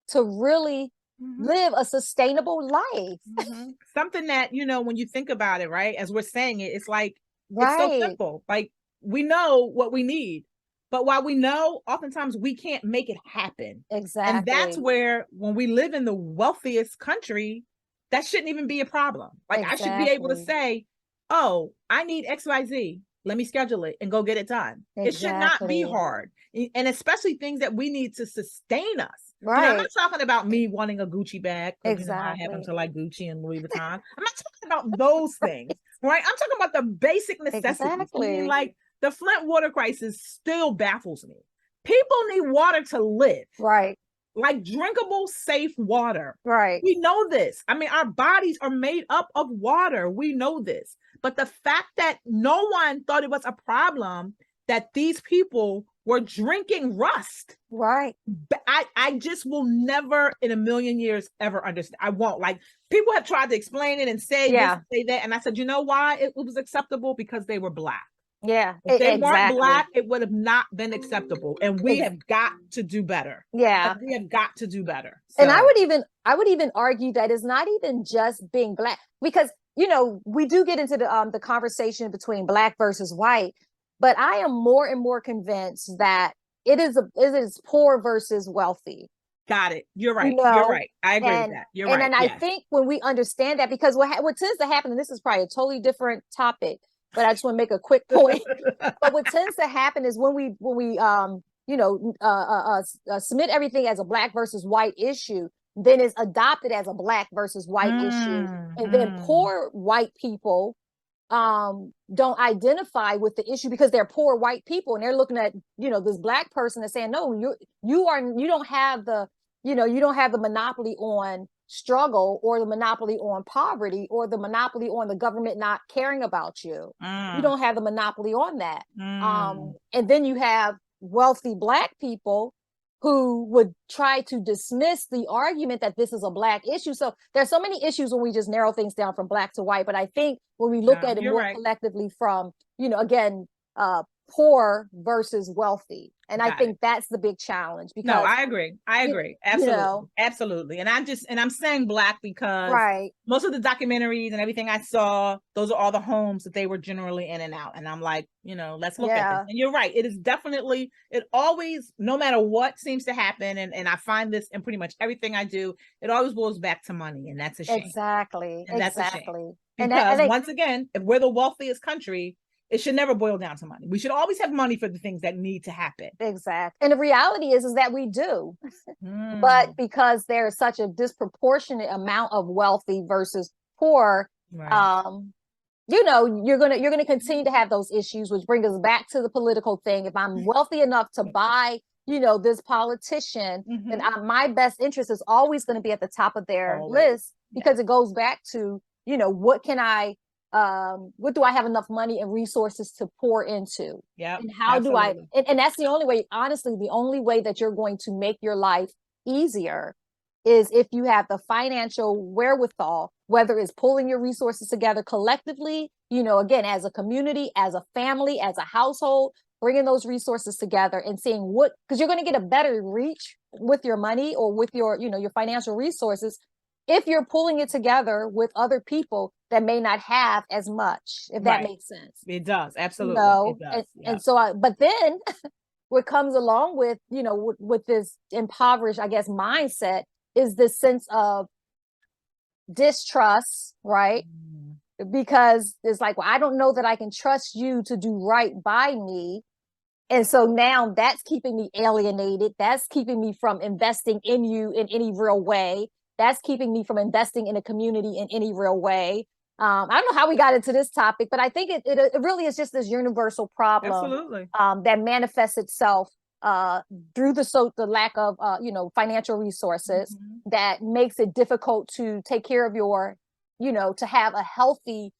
to really live a sustainable life. Something that, when you think about it, right, as we're saying it, it's like, it's so simple. Like, we know what we need, but while we know, oftentimes we can't make it happen. Exactly. And that's where, when we live in the wealthiest country, that shouldn't even be a problem. Like, I should be able to say, oh, I need XYZ. Let me schedule it and go get it done. It should not be hard. And especially things that we need to sustain us. Right. I'm not talking about me wanting a Gucci bag because I happen to like Gucci and Louis Vuitton. I'm not talking about those things, right? I'm talking about the basic necessities. Exactly. I mean, like, the Flint water crisis still baffles me. People need water to live. Right. Like drinkable, safe water. Right. We know this. I mean, our bodies are made up of water. We know this. But the fact that no one thought it was a problem that these people were drinking rust. Right. I just will never in a million years ever understand. I won't. Like, people have tried to explain it and say this, say that. And I said, you know why it was acceptable? Because they were Black. Yeah. If they weren't Black, it would have not been acceptable. And we have got to do better. Yeah. Like, we have got to do better. So. And I would even argue that it's not even just being Black, because, we do get into the conversation between Black versus white, but I am more and more convinced that it is poor versus wealthy. Got it. You're right. You're right. I agree with that. You're right. And I think when we understand that, because what tends to happen, and this is probably a totally different topic, but I just want to make a quick point. But what tends to happen is when we submit everything as a Black versus white issue, then it's adopted as a Black versus white issue, and then poor white people don't identify with the issue because they're poor white people, and they're looking at this Black person and saying, no, you don't have the monopoly on struggle, or the monopoly on poverty, or the monopoly on the government not caring about you. You don't have the monopoly on that. And then you have wealthy Black people who would try to dismiss the argument that this is a Black issue. So there's so many issues when we just narrow things down from Black to white. But I think when we look at it more collectively from, again, poor versus wealthy. And I think that's the big challenge. Because no, I agree. Absolutely. Absolutely. And I'm saying Black because most of the documentaries and everything I saw, those are all the homes that they were generally in and out. And I'm like, let's look at this. And you're right. It is definitely, it always, no matter what seems to happen, and I find this in pretty much everything I do, it always boils back to money. And that's a shame. Exactly. And that's a shame. Because once again, if we're the wealthiest country, it should never boil down to money. We should always have money for the things that need to happen. Exactly. And the reality is that we do. But because there's such a disproportionate amount of wealthy versus poor, you're gonna continue to have those issues, which bring us back to the political thing. If I'm wealthy enough to buy, this politician, then my best interest is always going to be at the top of their list, because it goes back to, what can I, what do I have enough money and resources to pour into? Yeah. And how do I, and that's the only way, honestly, the only way that you're going to make your life easier is if you have the financial wherewithal, whether it's pulling your resources together collectively, again, as a community, as a family, as a household, bringing those resources together and seeing because you're going to get a better reach with your money or with your, your financial resources if you're pulling it together with other people that may not have as much, if that makes sense. It does. Absolutely. It does. And so, but then what comes along with, with this impoverished, I guess, mindset is this sense of distrust, right? Because it's like, well, I don't know that I can trust you to do right by me. And so now that's keeping me alienated. That's keeping me from investing in you in any real way. That's keeping me from investing in a community in any real way. I don't know how we got into this topic, but I think it really is just this universal problem that manifests itself through the lack of financial resources that makes it difficult to take care of your, to have a healthy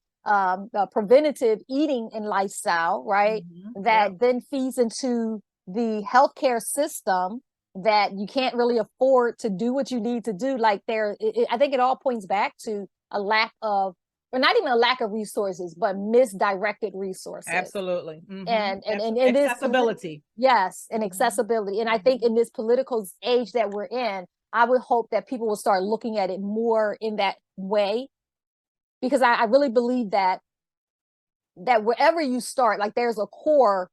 preventative eating and lifestyle, right? That then feeds into the healthcare system that you can't really afford to do what you need to do. Like I think it all points back to a lack of, or not even a lack of resources, but misdirected resources. Absolutely. And accessibility. Yes, and accessibility. And I think in this political age that we're in, I would hope that people will start looking at it more in that way, because I really believe that wherever you start, like there's a core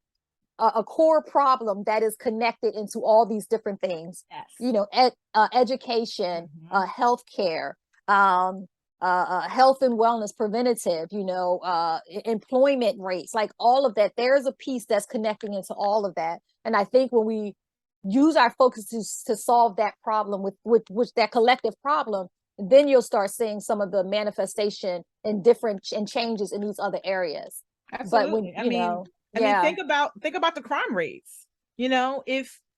problem that is connected into all these different things. Yes. Education, healthcare, health and wellness, preventative, employment rates, like all of that. There's a piece that's connecting into all of that. And I think when we use our focus to solve that problem with that collective problem, then you'll start seeing some of the manifestation and changes in these other areas. Absolutely. But when, I mean, think about the crime rates.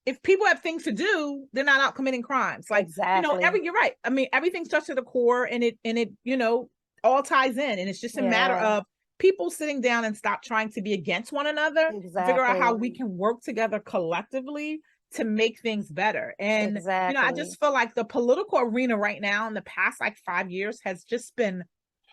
If people have things to do, they're not out committing crimes. Like, you're right. I mean, everything starts to the core, and it all ties in, and it's just a matter of people sitting down and stop trying to be against one another, figure out how we can work together collectively to make things better. And I just feel like the political arena right now in the past like 5 years has just been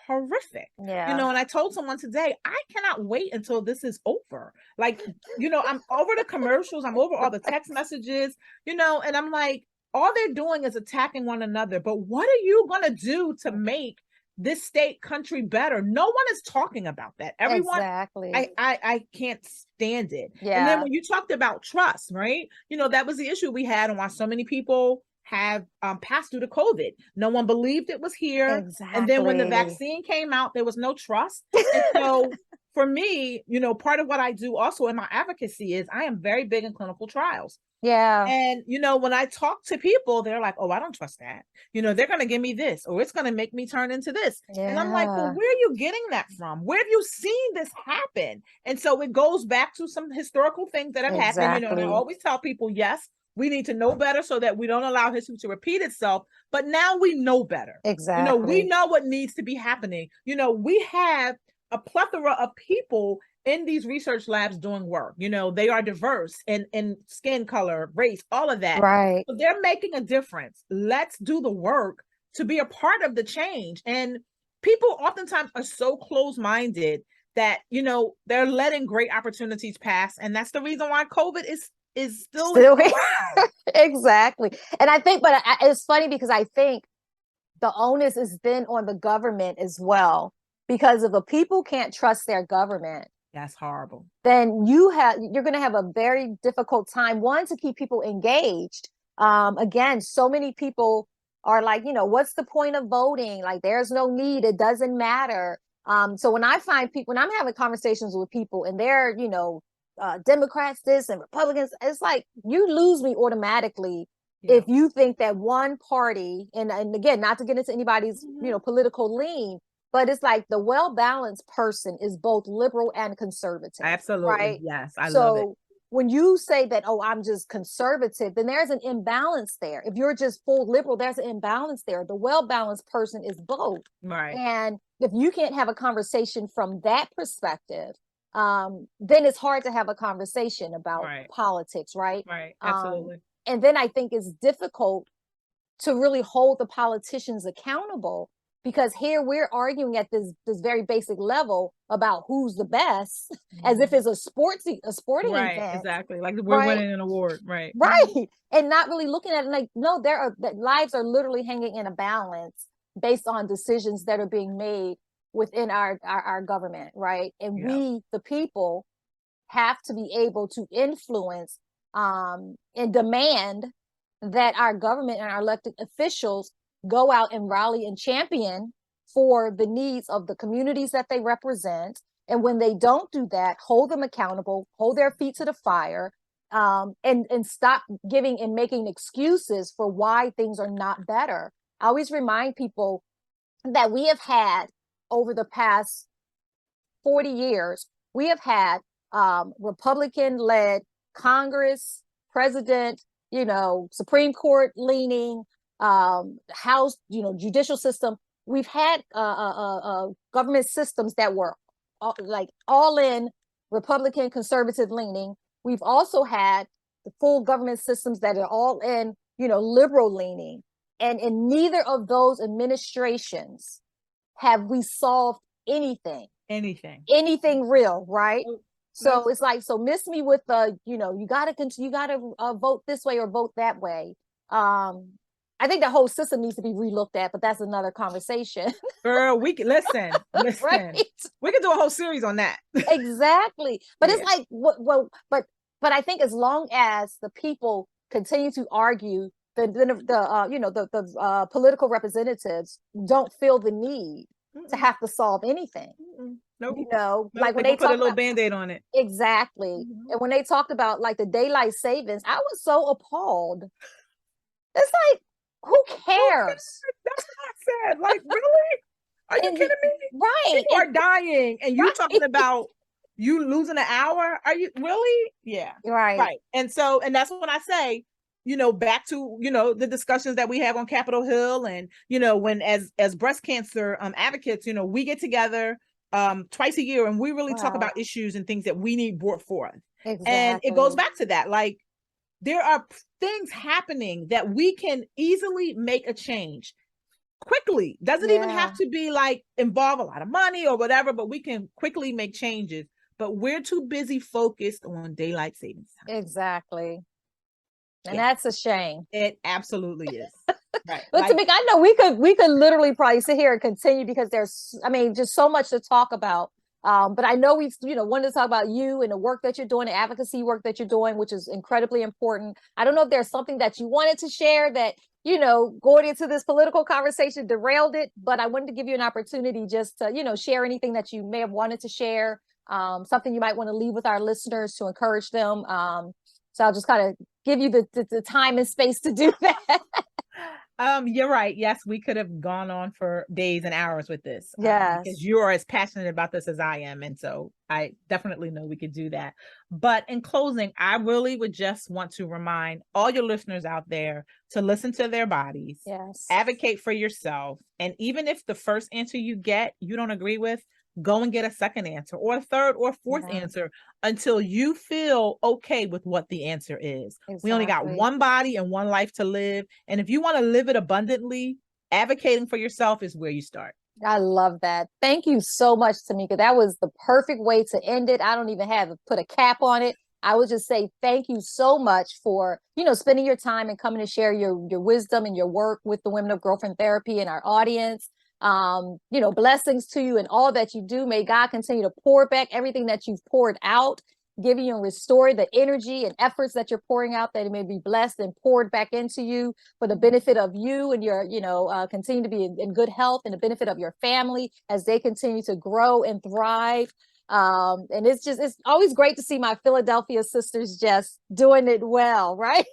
horrific. And I told someone today, I cannot wait until this is over. Like, I'm over the commercials, I'm over all the text messages, and I'm like, all they're doing is attacking one another. But what are you going to do to make this state country better? No one is talking about that. Everyone, I can't stand it. And then when you talked about trust, right? That was the issue we had, and why so many people have passed through the COVID. No one believed it was here. And then when the vaccine came out, there was no trust. And so for me, part of what I do also in my advocacy is I am very big in clinical trials. And, when I talk to people, they're like, oh, I don't trust that. They're going to give me this, or it's going to make me turn into this. And I'm like, well, where are you getting that from? Where have you seen this happen? And so it goes back to some historical things that have happened, and I always tell people, yes, we need to know better so that we don't allow history to repeat itself. But now we know better. We know what needs to be happening. We have a plethora of people in these research labs doing work. They are diverse in skin color, race, all of that. Right. So they're making a difference. Let's do the work to be a part of the change. And people oftentimes are so close-minded that, they're letting great opportunities pass. And that's the reason why COVID is still exactly. And I think, but it's funny because I think the onus is then on the government as well, because if the people can't trust their government, that's horrible, then you're going to have a very difficult time, one, to keep people engaged. Again, so many people are like, what's the point of voting? Like, there's no need, it doesn't matter. So when I find people, when I'm having conversations with people and they're, Democrats this and Republicans, it's like you lose me automatically if you think that one party, and again, not to get into anybody's political lean, but it's like the well-balanced person is both liberal and conservative. Absolutely. Right? Yes. I love it. So when you say that, oh, I'm just conservative, then there's an imbalance there. If you're just full liberal, there's an imbalance there. The well-balanced person is both. Right. And if you can't have a conversation from that perspective, then it's hard to have a conversation about Right. politics, right? Right. Absolutely. And then I think it's difficult to really hold the politicians accountable, because here we're arguing at this very basic level about who's the best, as if it's a sporting Right. event, Exactly. Like we're right? winning an award. Right. Right. And not really looking at it like, no, there are that lives are literally hanging in a balance based on decisions that are being made within our government, right? And Yeah. we, the people, have to be able to influence and demand that our government and our elected officials go out and rally and champion for the needs of the communities that they represent. And when they don't do that, hold them accountable, hold their feet to the fire, and stop giving and making excuses for why things are not better. I always remind people that we have had, over the past 40 years, we have had Republican-led Congress, president, Supreme Court leaning, House, judicial system. We've had government systems that were all in Republican conservative leaning. We've also had the full government systems that are all in, liberal leaning. And in neither of those administrations have we solved anything real, right? So it's like, so miss me with the, you gotta vote this way or vote that way. I think the whole system needs to be relooked at, but that's another conversation. Girl, we can listen. Right? We could do a whole series on that. Exactly. But Yeah. it's like, but I think as long as the people continue to argue, the political representatives don't feel the need to have to solve anything. Nope. Like when they they put talk a little about, Band-Aid on it. exactly. And when they talked about like the daylight savings, I was so appalled. It's like, who cares? That's what I said. Like, really? Are you kidding me? Right. People are dying, and you talking about you losing an hour? Are you really? Yeah. Right. And so, and that's when I say, back to, the discussions that we have on Capitol Hill, and, when as breast cancer advocates, we get together twice a year and we really talk about issues and things that we need brought forth. Exactly. And it goes back to that. Like, there are things happening that we can easily make a change quickly. Doesn't even have to be like involve a lot of money or whatever, but we can quickly make changes. But we're too busy focused on daylight savings time. Exactly. And that's a shame. It absolutely is. Right. But Tomika, I know we could literally probably sit here and continue, because there's, just so much to talk about. But I know we've, wanted to talk about you and the work that you're doing, the advocacy work that you're doing, which is incredibly important. I don't know if there's something that you wanted to share that, going into this political conversation derailed it, but I wanted to give you an opportunity just to, share anything that you may have wanted to share, something you might want to leave with our listeners to encourage them. So I'll just kind of give you the time and space to do that. You're right. Yes, we could have gone on for days and hours with this. Yes. Because you're as passionate about this as I am. And so I definitely know we could do that. But in closing, I really would just want to remind all your listeners out there to listen to their bodies. Yes. Advocate for yourself. And even if the first answer you get, you don't agree with, go and get a second answer or a third or fourth answer until you feel okay with what the answer is. Exactly. We only got one body and one life to live. And if you want to live it abundantly, advocating for yourself is where you start. I love that. Thank you so much, Tomika. That was the perfect way to end it. I don't even have to put a cap on it. I would just say thank you so much for, spending your time and coming to share your wisdom and your work with the women of Girlfriend Therapy and our audience. Blessings to you and all that you do. May God continue to pour back everything that you've poured out, giving you and restore the energy and efforts that you're pouring out, that it may be blessed and poured back into you for the benefit of you and your, continue to be in good health, and the benefit of your family as they continue to grow and thrive. And it's always great to see my Philadelphia sisters just doing it well, right?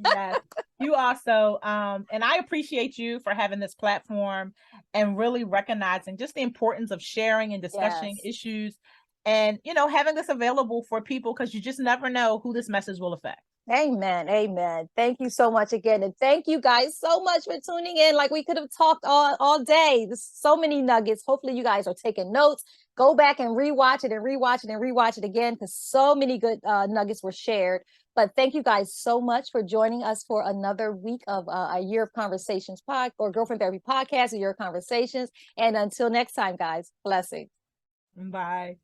Yes, you also. And I appreciate you for having this platform and really recognizing just the importance of sharing and discussing Yes. issues and, you know, having this available for people because you just never know who this message will affect. Amen. Amen. Thank you so much again. And thank you guys so much for tuning in. Like we could have talked all day. There's so many nuggets. Hopefully you guys are taking notes. Go back and rewatch it and rewatch it and rewatch it again because so many good nuggets were shared. But thank you guys so much for joining us for another week of a Year of Conversations pod or Girlfriend Therapy podcast, A Year of Conversations. And until next time, guys, blessings. Bye.